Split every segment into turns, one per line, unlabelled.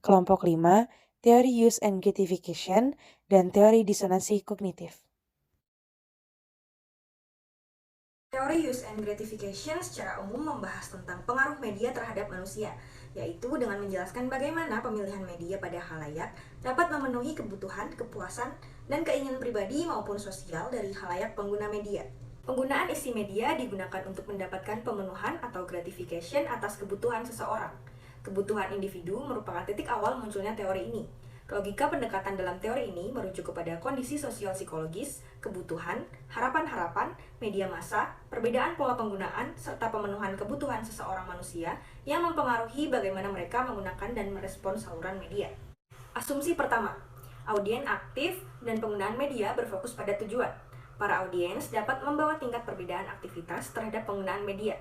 Kelompok 5, teori use and gratification, dan teori disonansi kognitif.
Teori use and gratification secara umum membahas tentang pengaruh media terhadap manusia, yaitu dengan menjelaskan bagaimana pemilihan media pada khalayak dapat memenuhi kebutuhan, kepuasan, dan keinginan pribadi maupun sosial dari khalayak pengguna media. Penggunaan isi media digunakan untuk mendapatkan pemenuhan atau gratification atas kebutuhan seseorang. Kebutuhan individu merupakan titik awal munculnya teori ini. Logika pendekatan dalam teori ini merujuk kepada kondisi sosial psikologis, kebutuhan, harapan-harapan, media massa, perbedaan pola penggunaan, serta pemenuhan kebutuhan seseorang manusia yang mempengaruhi bagaimana mereka menggunakan dan merespon saluran media. Asumsi pertama, audiens aktif dan penggunaan media berfokus pada tujuan. Para audiens dapat membawa tingkat perbedaan aktivitas terhadap penggunaan media.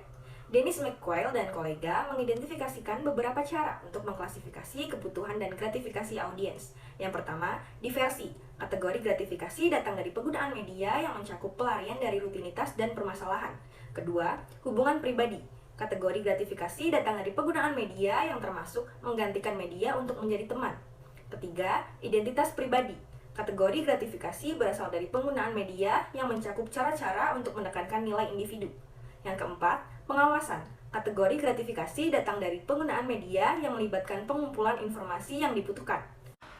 Dennis McQuail dan kolega mengidentifikasikan beberapa cara untuk mengklasifikasi kebutuhan dan gratifikasi audiens. Yang pertama, diversi. Kategori gratifikasi datang dari penggunaan media yang mencakup pelarian dari rutinitas dan permasalahan. Kedua, hubungan pribadi. Kategori gratifikasi datang dari penggunaan media yang termasuk menggantikan media untuk menjadi teman. Ketiga, identitas pribadi. Kategori gratifikasi berasal dari penggunaan media yang mencakup cara-cara untuk menekankan nilai individu. Yang keempat, pengawasan. Kategori gratifikasi datang dari penggunaan media yang melibatkan pengumpulan informasi yang dibutuhkan.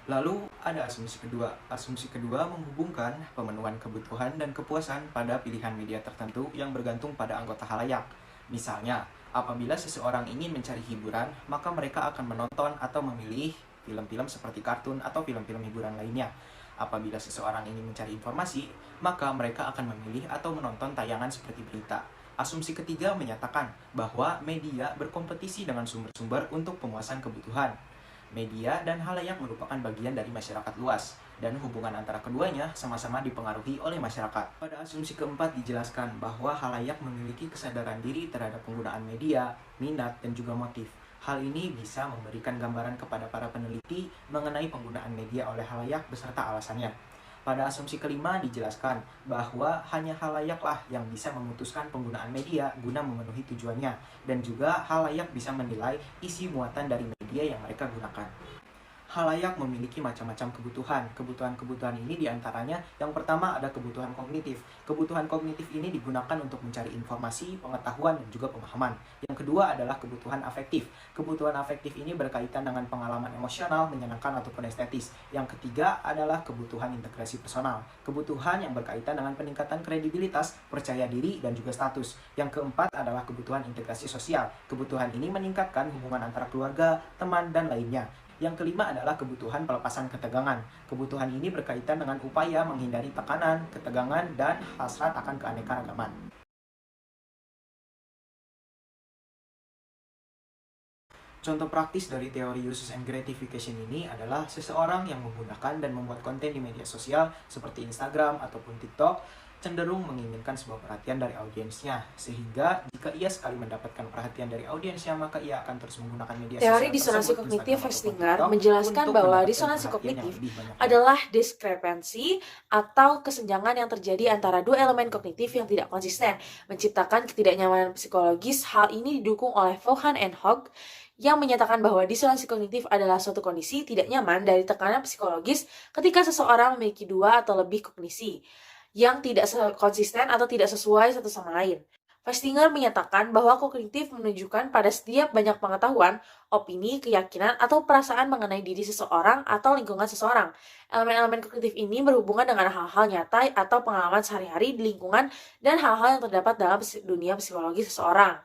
Lalu ada asumsi kedua. Asumsi kedua menghubungkan pemenuhan kebutuhan dan kepuasan pada pilihan media tertentu yang bergantung pada anggota khalayak. Misalnya, apabila seseorang ingin mencari hiburan, maka mereka akan menonton atau memilih film-film seperti kartun atau film-film hiburan lainnya. Apabila seseorang ingin mencari informasi, maka mereka akan memilih atau menonton tayangan seperti berita. Asumsi ketiga menyatakan bahwa media berkompetisi dengan sumber-sumber untuk pemuasan kebutuhan. Media dan khalayak merupakan bagian dari masyarakat luas, dan hubungan antara keduanya sama-sama dipengaruhi oleh masyarakat. Pada asumsi keempat dijelaskan bahwa khalayak memiliki kesadaran diri terhadap penggunaan media, minat, dan juga motif. Hal ini bisa memberikan gambaran kepada para peneliti mengenai penggunaan media oleh khalayak beserta alasannya. Pada asumsi kelima dijelaskan bahwa hanya khalayaklah yang bisa memutuskan penggunaan media guna memenuhi tujuannya, dan juga khalayak bisa menilai isi muatan dari media yang mereka gunakan. Khalayak memiliki macam-macam kebutuhan. Kebutuhan-kebutuhan ini diantaranya yang pertama ada kebutuhan kognitif. Kebutuhan kognitif ini digunakan untuk mencari informasi, pengetahuan, dan juga pemahaman. Yang kedua adalah kebutuhan afektif. Kebutuhan afektif ini berkaitan dengan pengalaman emosional, menyenangkan ataupun estetis. Yang ketiga adalah kebutuhan integrasi personal. Kebutuhan yang berkaitan dengan peningkatan kredibilitas, percaya diri, dan juga status. Yang keempat adalah kebutuhan integrasi sosial. Kebutuhan ini meningkatkan hubungan antara keluarga, teman, dan lainnya. Yang kelima adalah kebutuhan pelepasan ketegangan. Kebutuhan ini berkaitan dengan upaya menghindari tekanan, ketegangan, dan hasrat akan keanekaragaman. Contoh praktis dari teori uses and gratification ini adalah seseorang yang menggunakan dan membuat konten di media sosial seperti Instagram ataupun TikTok cenderung menginginkan sebuah perhatian dari audiensnya, sehingga jika ia sekali mendapatkan perhatian dari audiensnya, maka ia akan terus menggunakan media
Teori
sosial
disonansi
tersebut,
kognitif
Instagram ataupun
Festinger
TikTok,
menjelaskan
untuk
bahwa
mendapatkan
disonansi
perhatian yang
kognitif
lebih banyak.
adalah diskrepansi atau kesenjangan yang terjadi antara dua elemen kognitif yang tidak konsisten, menciptakan ketidaknyamanan psikologis. Hal ini didukung oleh Vaughan and Hogg yang menyatakan bahwa disonansi kognitif adalah suatu kondisi tidak nyaman dari tekanan psikologis ketika seseorang memiliki dua atau lebih kognisi yang tidak konsisten atau tidak sesuai satu sama lain. Festinger menyatakan bahwa kognitif menunjukkan pada setiap banyak pengetahuan, opini, keyakinan, atau perasaan mengenai diri seseorang atau lingkungan seseorang. Elemen-elemen kognitif ini berhubungan dengan hal-hal nyata atau pengalaman sehari-hari di lingkungan dan hal-hal yang terdapat dalam dunia psikologi seseorang.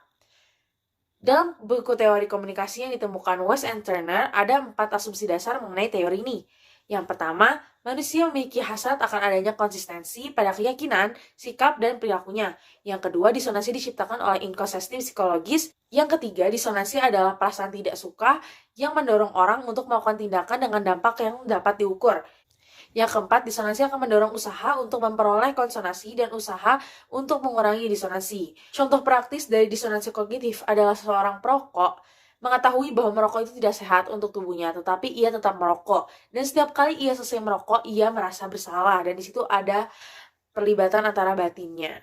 Dalam buku teori komunikasi yang ditemukan West and Turner, ada 4 asumsi dasar mengenai teori ini. Yang pertama, manusia memiliki hasrat akan adanya konsistensi pada keyakinan, sikap, dan perilakunya. Yang kedua, disonansi diciptakan oleh inkonsistensi psikologis. Yang ketiga, disonansi adalah perasaan tidak suka yang mendorong orang untuk melakukan tindakan dengan dampak yang dapat diukur. Yang keempat, disonansi akan mendorong usaha untuk memperoleh konsonansi dan usaha untuk mengurangi disonansi. Contoh praktis dari disonansi kognitif adalah seorang perokok mengetahui bahwa merokok itu tidak sehat untuk tubuhnya, tetapi ia tetap merokok. Dan setiap kali ia selesai merokok, ia merasa bersalah. Dan di situ ada perlibatan antara batinnya.